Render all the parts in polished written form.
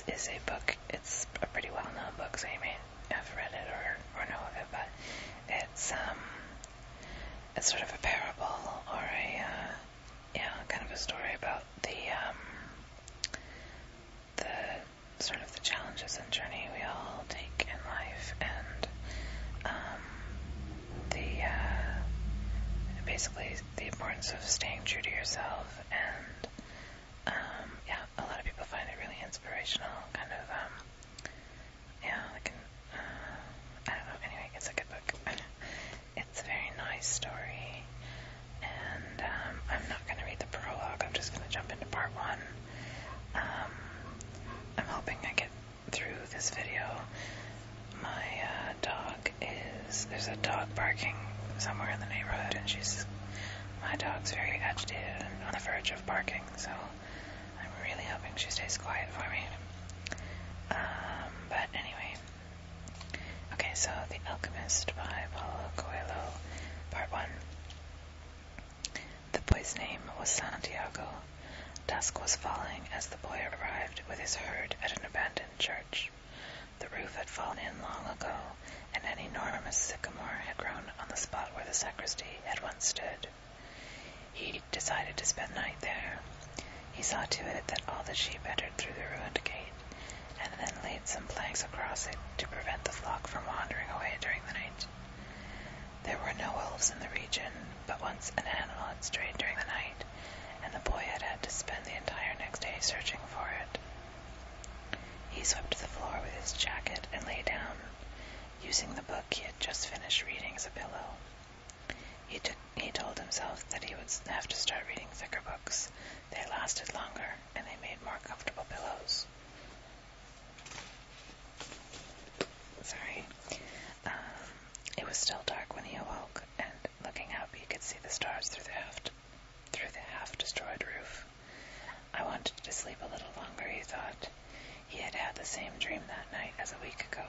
is a book. It's a pretty well-known book, so you may have read it or know of it, but it's sort of a parable or a kind of a story about the sort of the challenges and journey we all take in life, and basically the importance of staying true to yourself, and a lot of people find it really inspirational, kind of I don't know, anyway, it's a good book. It's a very nice story, and I'm not going to read the prologue, I'm just going to jump into part one. I'm hoping I get through this video. My there's a dog barking somewhere in the neighborhood, and my dog's very agitated and on the verge of barking, so I'm really hoping she stays quiet for me. But anyway, okay, so The Alchemist by Paolo Coelho, part 1. The boy's name was Santiago. Dusk was falling as the boy arrived with his herd at an abandoned church. The roof had fallen in long ago, and an enormous sycamore had grown on the spot where the sacristy had once stood. He decided to spend the night there. He saw to it that all the sheep entered through the ruined gate, and then laid some planks across it to prevent the flock from wandering away during the night. There were no wolves in the region, but once an animal had strayed during the night, and the boy had had to spend the entire next day searching for it. He swept the floor with his jacket and lay down, using the book he had just finished reading as a pillow. He told himself that he would have to start reading thicker books. They lasted longer, and they made more comfortable pillows. It was still dark when he awoke, and looking up he could see the stars through the half-destroyed roof. I wanted to sleep a little longer, he thought. He had had the same dream that night as a week ago,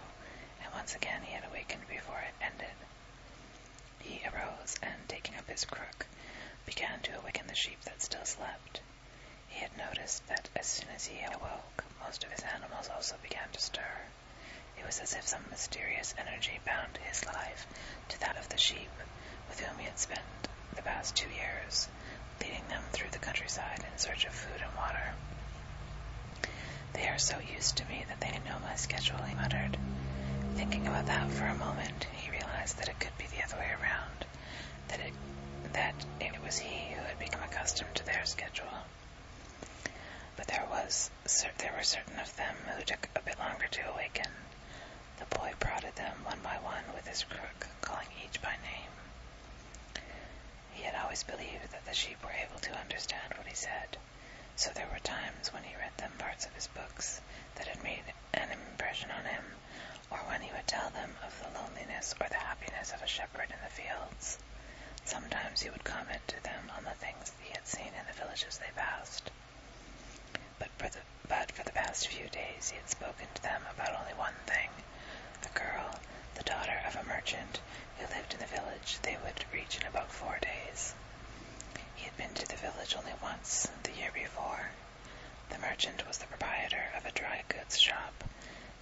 and once again he had awakened before it ended. He arose and, taking up his crook, began to awaken the sheep that still slept. He had noticed that as soon as he awoke, most of his animals also began to stir. It was as if some mysterious energy bound his life to that of the sheep, with whom he had spent the past 2 years, leading them through the countryside in search of food and water. They are so used to me that they know my schedule, he muttered. Thinking about that for a moment, he realized that it could be the other way around, that it was he who had become accustomed to their schedule. But there were certain of them who took a bit longer to awaken. The boy prodded them one by one with his crook, calling each by name. He had always believed that the sheep were able to understand what he said, so there were times when he read them parts of his books that had made an impression on him, or when he would tell them of the loneliness or the happiness of a shepherd in the fields. Sometimes he would comment to them on the things he had seen in the villages they passed. But for the past few days he had spoken to them about only one thing: a girl, the daughter of a merchant, who lived in the village they would reach in about 4 days. He had been to the village only once, the year before. The merchant was the proprietor of a dry goods shop,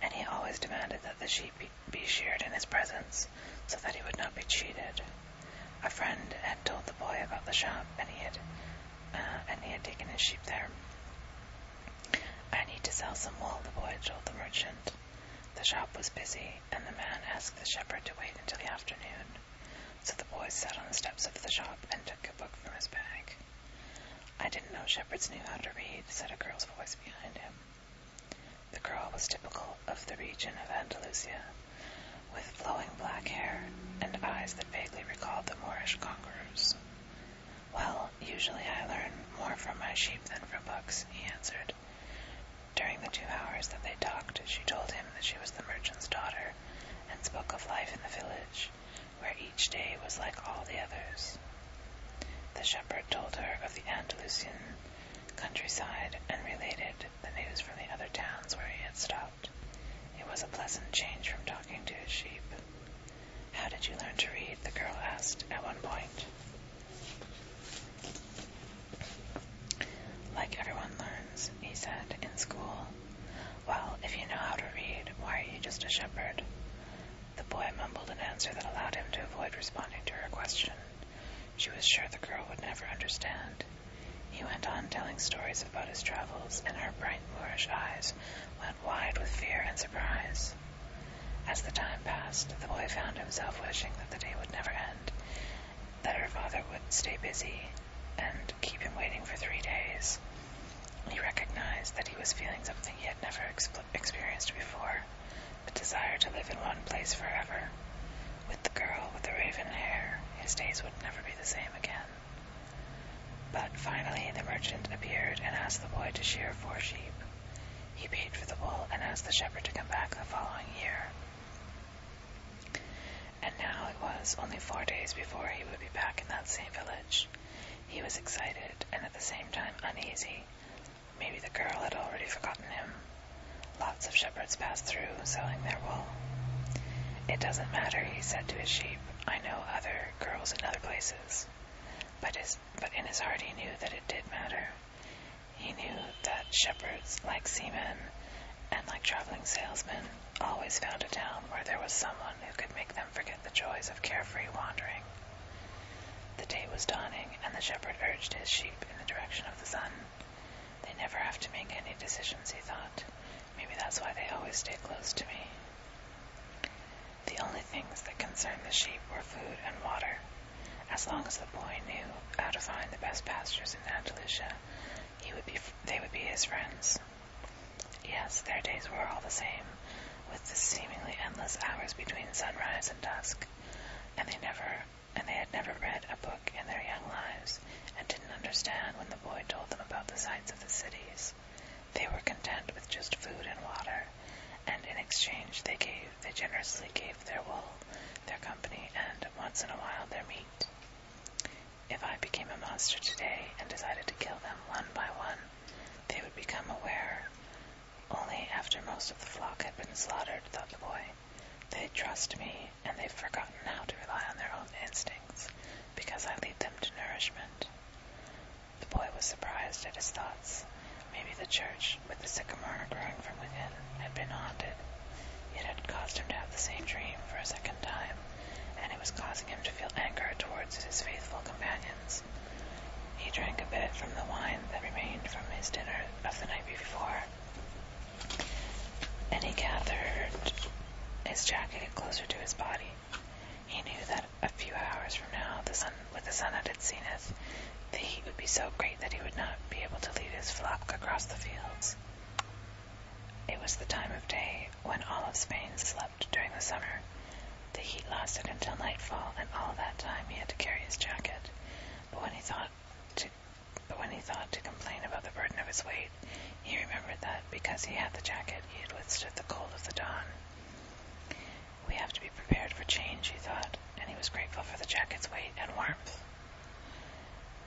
and he always demanded that the sheep be sheared in his presence, so that he would not be cheated. A friend had told the boy about the shop, and he had taken his sheep there. I need to sell some wool, the boy told the merchant. The shop was busy, and the man asked the shepherd to wait until the afternoon. So the boy sat on the steps of the shop and took a book from his bag. I didn't know shepherds knew how to read, said a girl's voice behind him. The girl was typical of the region of Andalusia, with flowing black hair and eyes that vaguely recalled the Moorish conquerors. Well, usually I learn more from my sheep than from books, he answered. During the 2 hours that they talked, she told him that she was the merchant's daughter, and spoke of life in the village, where each day was like all the others. The shepherd told her of the Andalusian countryside and related the news from the other towns where he had stopped. It was a pleasant change from talking to his sheep. How did you learn to read? The girl asked at one point. Like everyone learns, he said, in school. Well, just a shepherd. The boy mumbled an answer that allowed him to avoid responding to her question. She was sure the girl would never understand. He went on telling stories about his travels, and her bright Moorish eyes went wide with fear and surprise. As the time passed, the boy found himself wishing that the day would never end, that her father would stay busy and keep him waiting for 3 days. He recognized that he was feeling something he had never experienced before, the desire to live in one place forever. With the girl with the raven hair, his days would never be the same again. But finally the merchant appeared and asked the boy to shear 4 sheep. He paid for the wool and asked the shepherd to come back the following year. And now it was only 4 days before he would be back in that same village. He was excited and at the same time uneasy. Maybe the girl had already forgotten him. Lots of shepherds passed through, selling their wool. "It doesn't matter," he said to his sheep. "I know other girls in other places." But in his heart he knew that it did matter. He knew that shepherds, like seamen and like traveling salesmen, always found a town where there was someone who could make them forget the joys of carefree wandering. The day was dawning, and the shepherd urged his sheep in the direction of the sun. They never have to make any decisions, he thought. Maybe that's why they always stay close to me. The only things that concerned the sheep were food and water. As long as the boy knew how to find the best pastures in Andalusia, they would be his friends. Yes, their days were all the same, with the seemingly endless hours between sunrise and dusk, and they had never read a book in their young lives, and didn't understand when the boy told them about the sights of the cities. They were content with just food and water, and in exchange they generously gave their wool, their company, and once in a while their meat. If I became a monster today and decided to kill them one by one, they would become aware. Only after most of the flock had been slaughtered, thought the boy. They'd trust me, and they've forgotten how to rely on their own instincts, because I lead them to nourishment. The boy was surprised at his thoughts. Maybe the church, with the sycamore growing from within, had been haunted. It had caused him to have the same dream for a second time, and it was causing him to feel anger towards his faithful companions. He drank a bit from the wine that remained from his dinner of the night before, and he gathered his jacket closer to his body. He knew that a few hours from now, with the sun at its zenith, the heat would be so great that he would not be able to lead his flock across the fields. It was the time of day when all of Spain slept during the summer. The heat lasted until nightfall, and all that time he had to carry his jacket. But when he thought to complain about the burden of his weight, he remembered that because he had the jacket, he had withstood the cold of the dawn. We have to be prepared for change, he thought, and he was grateful for the jacket's weight and warmth.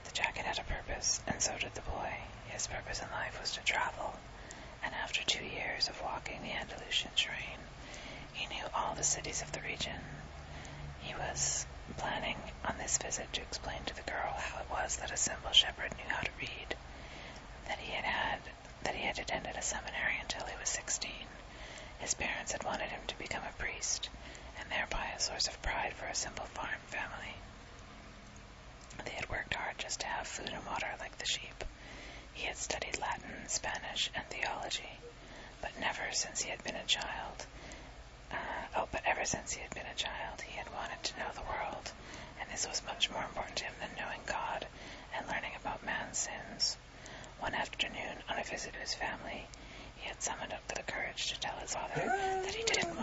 The jacket had a purpose, and so did the boy. His purpose in life was to travel, and after 2 years of walking the Andalusian terrain, he knew all the cities of the region. He was planning on this visit to explain to the girl how it was that a simple shepherd knew how to read, that he had attended a seminary until he was 16. His parents had wanted him to become a priest, and thereby a source of pride for a simple farm family. They had worked hard just to have food and water like the sheep. He had studied Latin, Spanish, and theology, but ever since he had been a child, he had wanted to know the world, and this was much more important to him than knowing God and learning about man's sins. One afternoon, on a visit to his family, he had summoned up the courage to tell his father that he didn't